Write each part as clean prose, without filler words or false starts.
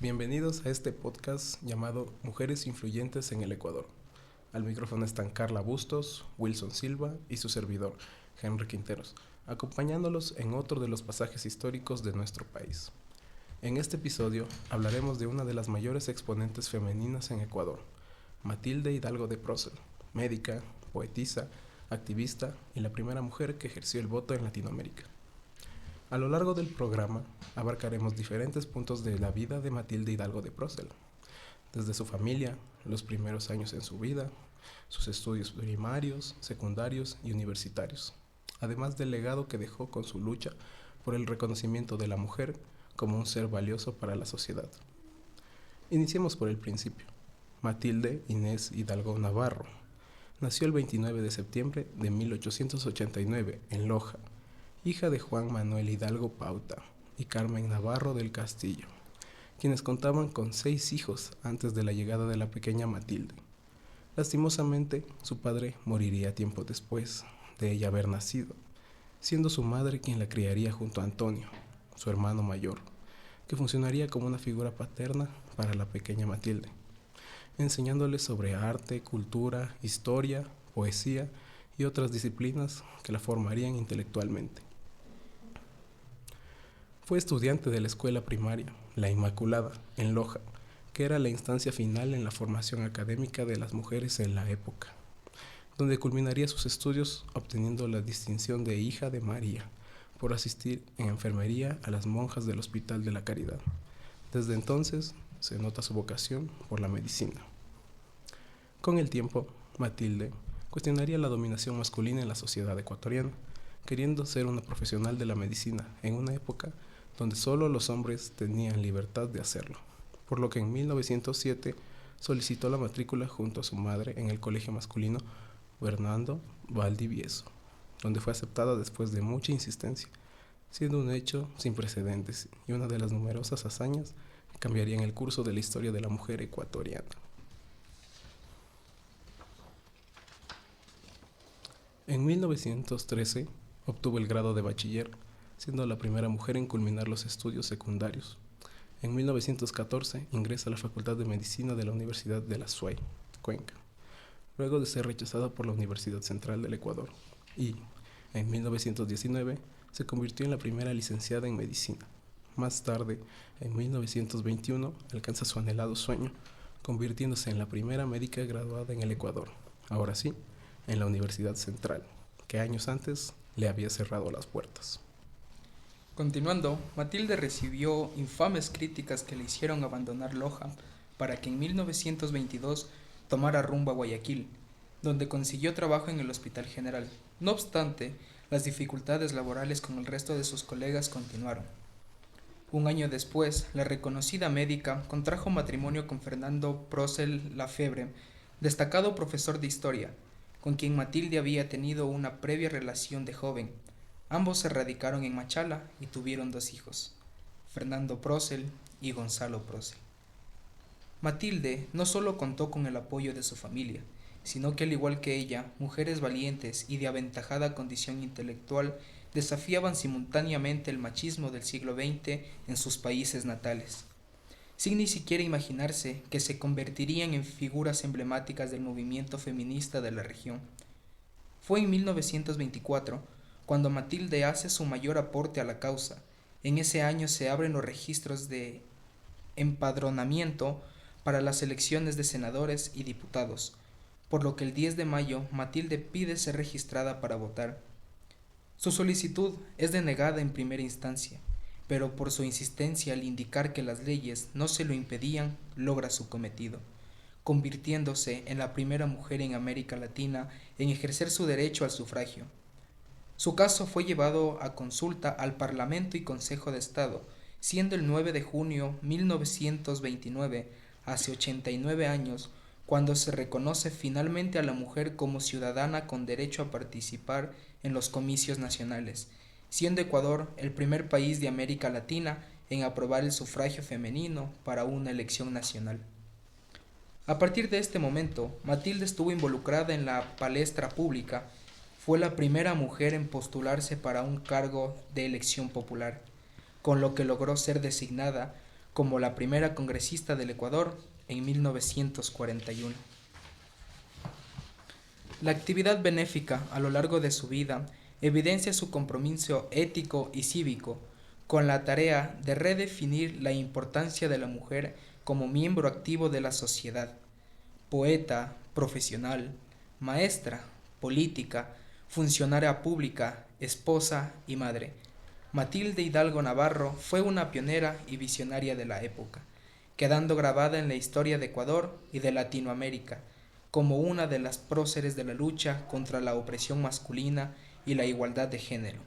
Bienvenidos a este podcast llamado Mujeres Influyentes en el Ecuador. Al micrófono están Carla Bustos, Wilson Silva y su servidor, Henry Quinteros, acompañándolos en otro de los pasajes históricos de nuestro país. En este episodio hablaremos de una de las mayores exponentes femeninas en Ecuador, Matilde Hidalgo de Procel, médica, poetisa, activista y la primera mujer que ejerció el voto en Latinoamérica. A lo largo del programa abarcaremos diferentes puntos de la vida de Matilde Hidalgo de Procel, desde su familia, los primeros años en su vida, sus estudios primarios, secundarios y universitarios, además del legado que dejó con su lucha por el reconocimiento de la mujer como un ser valioso para la sociedad. Iniciemos por el principio. Matilde Inés Hidalgo Navarro nació el 29 de septiembre de 1889 en Loja, hija de Juan Manuel Hidalgo Pauta y Carmen Navarro del Castillo, quienes contaban con 6 hijos antes de la llegada de la pequeña Matilde. Lastimosamente, su padre moriría tiempo después de ella haber nacido, siendo su madre quien la criaría junto a Antonio, su hermano mayor, que funcionaría como una figura paterna para la pequeña Matilde, enseñándole sobre arte, cultura, historia, poesía y otras disciplinas que la formarían intelectualmente. Fue estudiante de la escuela primaria, La Inmaculada, en Loja, que era la instancia final en la formación académica de las mujeres en la época, donde culminaría sus estudios obteniendo la distinción de hija de María, por asistir en enfermería a las monjas del Hospital de la Caridad. Desde entonces se nota su vocación por la medicina. Con el tiempo, Matilde cuestionaría la dominación masculina en la sociedad ecuatoriana, queriendo ser una profesional de la medicina en una época donde solo los hombres tenían libertad de hacerlo, por lo que en 1907 solicitó la matrícula junto a su madre en el colegio masculino Bernardo Valdivieso, donde fue aceptada después de mucha insistencia, siendo un hecho sin precedentes y una de las numerosas hazañas que cambiarían el curso de la historia de la mujer ecuatoriana. En 1913 obtuvo el grado de bachiller, siendo la primera mujer en culminar los estudios secundarios. En 1914 ingresa a la Facultad de Medicina de la Universidad de la SUAY, Cuenca, luego de ser rechazada por la Universidad Central del Ecuador, y en 1919 se convirtió en la primera licenciada en medicina. Más tarde, en 1921, alcanza su anhelado sueño, convirtiéndose en la primera médica graduada en el Ecuador, ahora sí, en la Universidad Central, que años antes le había cerrado las puertas. Continuando, Matilde recibió infames críticas que le hicieron abandonar Loja para que en 1922 tomara rumbo a Guayaquil, donde consiguió trabajo en el Hospital General. No obstante, las dificultades laborales con el resto de sus colegas continuaron. Un año después, la reconocida médica contrajo matrimonio con Fernando Procel Lafebre, destacado profesor de historia, con quien Matilde había tenido una previa relación de joven. Ambos se radicaron en Machala y tuvieron 2 hijos, Fernando Procel y Gonzalo Procel. Matilde no solo contó con el apoyo de su familia, sino que al igual que ella, mujeres valientes y de aventajada condición intelectual desafiaban simultáneamente el machismo del siglo XX en sus países natales, sin ni siquiera imaginarse que se convertirían en figuras emblemáticas del movimiento feminista de la región. Fue en 1924 cuando Matilde hace su mayor aporte a la causa. En ese año se abren los registros de empadronamiento para las elecciones de senadores y diputados, por lo que el 10 de mayo Matilde pide ser registrada para votar. Su solicitud es denegada en primera instancia, pero por su insistencia al indicar que las leyes no se lo impedían, logra su cometido, convirtiéndose en la primera mujer en América Latina en ejercer su derecho al sufragio. Su caso fue llevado a consulta al Parlamento y Consejo de Estado, siendo el 9 de junio 1929, hace 89 años, cuando se reconoce finalmente a la mujer como ciudadana con derecho a participar en los comicios nacionales, siendo Ecuador el primer país de América Latina en aprobar el sufragio femenino para una elección nacional. A partir de este momento, Matilde estuvo involucrada en la palestra pública. Fue la primera mujer en postularse para un cargo de elección popular, con lo que logró ser designada como la primera congresista del Ecuador en 1941. La actividad benéfica a lo largo de su vida evidencia su compromiso ético y cívico con la tarea de redefinir la importancia de la mujer como miembro activo de la sociedad. Poeta, profesional, maestra, política, funcionaria pública, esposa y madre, Matilde Hidalgo Navarro fue una pionera y visionaria de la época, quedando grabada en la historia de Ecuador y de Latinoamérica como una de las próceres de la lucha contra la opresión masculina y la igualdad de género.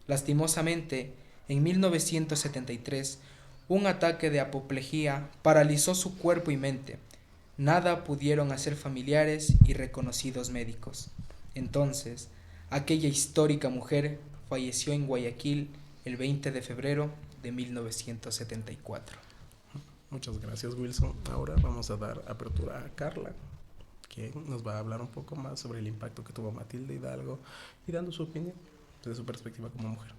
Lastimosamente, en 1973, un ataque de apoplejía paralizó su cuerpo y mente. Nada pudieron hacer familiares y reconocidos médicos. Entonces, aquella histórica mujer falleció en Guayaquil el 20 de febrero de 1974. Muchas gracias, Wilson. Ahora vamos a dar apertura a Carla, quien nos va a hablar un poco más sobre el impacto que tuvo Matilde Hidalgo y dando su opinión desde su perspectiva como mujer.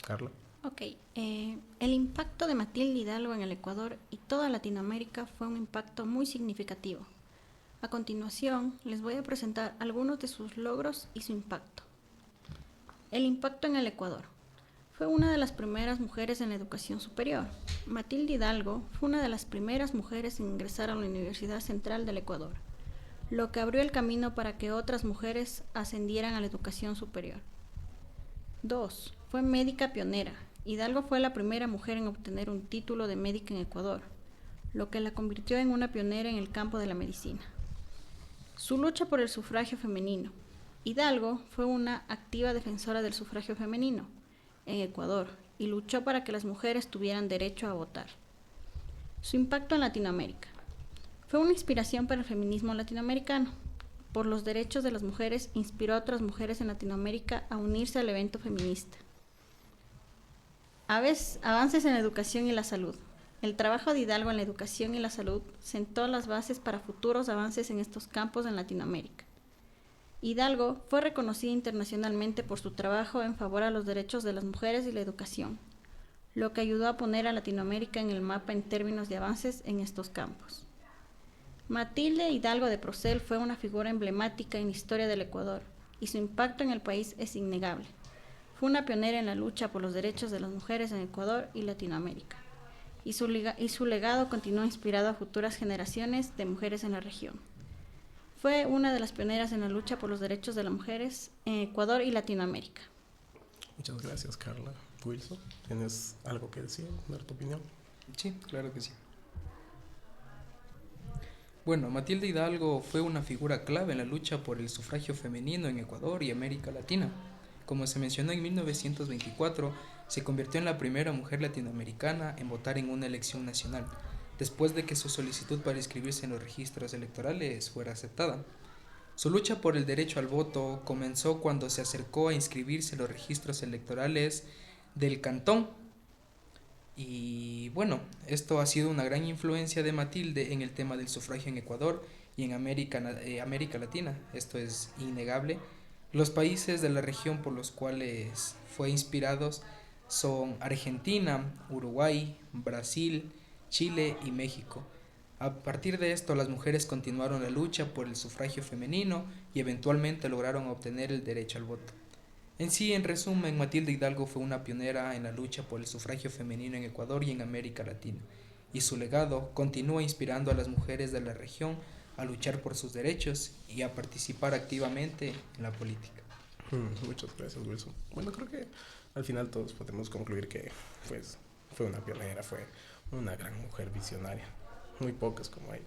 Carla. Ok, el impacto de Matilde Hidalgo en el Ecuador y toda Latinoamérica fue un impacto muy significativo. A continuación, les voy a presentar algunos de sus logros y su impacto. El impacto en el Ecuador. Fue una de las primeras mujeres en la educación superior. Matilde Hidalgo fue una de las primeras mujeres en ingresar a la Universidad Central del Ecuador, lo que abrió el camino para que otras mujeres ascendieran a la educación superior. 2. Fue médica pionera. Hidalgo fue la primera mujer en obtener un título de médica en Ecuador, lo que la convirtió en una pionera en el campo de la medicina. Su lucha por el sufragio femenino. Hidalgo fue una activa defensora del sufragio femenino en Ecuador y luchó para que las mujeres tuvieran derecho a votar. Su impacto en Latinoamérica. Fue una inspiración para el feminismo latinoamericano. Por los derechos de las mujeres, inspiró a otras mujeres en Latinoamérica a unirse al evento feminista. Avances en la educación y la salud. El trabajo de Hidalgo en la educación y la salud sentó las bases para futuros avances en estos campos en Latinoamérica. Hidalgo fue reconocida internacionalmente por su trabajo en favor a los derechos de las mujeres y la educación, lo que ayudó a poner a Latinoamérica en el mapa en términos de avances en estos campos. Matilde Hidalgo de Procel fue una figura emblemática en la historia del Ecuador y su impacto en el país es innegable. Fue una pionera en la lucha por los derechos de las mujeres en Ecuador y Latinoamérica, y su legado continúa inspirado a futuras generaciones de mujeres en la región. Fue una de las pioneras en la lucha por los derechos de las mujeres en Ecuador y Latinoamérica. Muchas gracias, Carla. Wilson, ¿tienes algo que decir, dar tu opinión? Sí, claro que sí. Bueno, Matilde Hidalgo fue una figura clave en la lucha por el sufragio femenino en Ecuador y América Latina. Como se mencionó, en 1924 se convirtió en la primera mujer latinoamericana en votar en una elección nacional, después de que su solicitud para inscribirse en los registros electorales fuera aceptada. Su lucha por el derecho al voto comenzó cuando se acercó a inscribirse en los registros electorales del Cantón. Y bueno, esto ha sido una gran influencia de Matilde en el tema del sufragio en Ecuador y en América Latina. Esto es innegable. Los países de la región por los cuales fue inspirados son Argentina, Uruguay, Brasil, Chile y México. A partir de esto, las mujeres continuaron la lucha por el sufragio femenino y eventualmente lograron obtener el derecho al voto. En resumen, Matilde Hidalgo fue una pionera en la lucha por el sufragio femenino en Ecuador y en América Latina, y su legado continúa inspirando a las mujeres de la región a luchar por sus derechos y a participar activamente en la política. Muchas gracias, Wilson. Bueno, creo que al final todos podemos concluir que pues, fue una pionera, fue una gran mujer visionaria. Muy pocas como ella.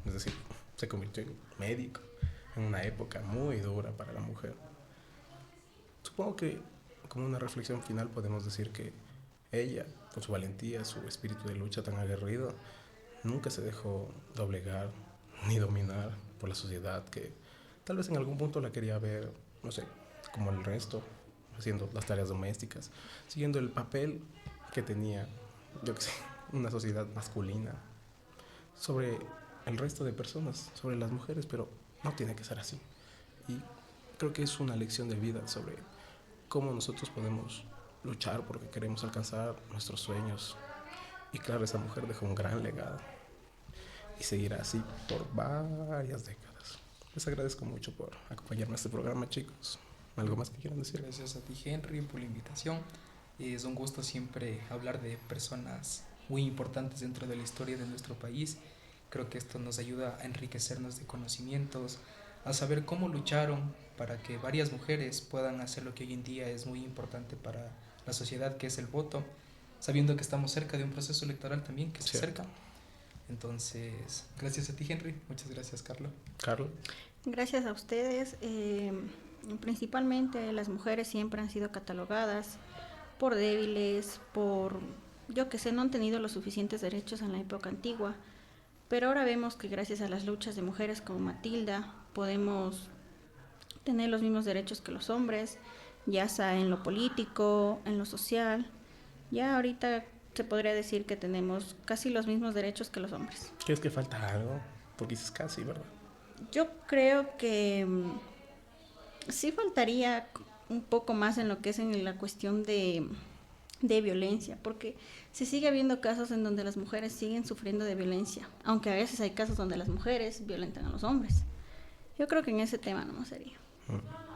Es decir, se convirtió en médico en una época muy dura para la mujer. Supongo que como una reflexión final podemos decir que ella, con su valentía, su espíritu de lucha tan aguerrido, nunca se dejó doblegar ni dominar por la sociedad que tal vez en algún punto la quería ver, no sé, como el resto, haciendo las tareas domésticas, siguiendo el papel que tenía, yo qué sé, una sociedad masculina sobre el resto de personas, sobre las mujeres, pero no tiene que ser así. Y creo que es una lección de vida sobre cómo nosotros podemos luchar porque queremos alcanzar nuestros sueños Y claro, esa mujer dejó un gran legado y seguirá así por varias décadas. Les agradezco mucho por acompañarme a este programa, chicos. ¿Algo más que quieran decir? Gracias a ti, Henry, por la invitación. Es un gusto siempre hablar de personas muy importantes dentro de la historia de nuestro país. Creo que esto nos ayuda a enriquecernos de conocimientos, a saber cómo lucharon para que varias mujeres puedan hacer lo que hoy en día es muy importante para la sociedad, que es el voto, sabiendo que estamos cerca de un proceso electoral también que se acerca. Entonces, gracias a ti, Henry. Muchas gracias, Carlos. Carlos. Gracias a ustedes. Principalmente las mujeres siempre han sido catalogadas por débiles, por, yo que sé, no han tenido los suficientes derechos en la época antigua, pero ahora vemos que gracias a las luchas de mujeres como Matilda podemos tener los mismos derechos que los hombres, ya sea en lo político, en lo social. Ya ahorita se podría decir que tenemos casi los mismos derechos que los hombres. ¿Crees que falta algo? Porque dices casi, ¿verdad? Yo creo que sí faltaría un poco más en lo que es en la cuestión de violencia, porque se sigue habiendo casos en donde las mujeres siguen sufriendo de violencia, aunque a veces hay casos donde las mujeres violentan a los hombres. Yo creo que en ese tema no sería.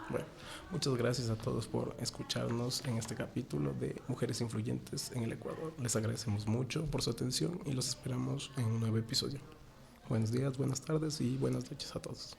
Bueno, muchas gracias a todos por escucharnos en este capítulo de Mujeres Influyentes en el Ecuador. Les agradecemos mucho por su atención y los esperamos en un nuevo episodio. Buenos días, buenas tardes y buenas noches a todos.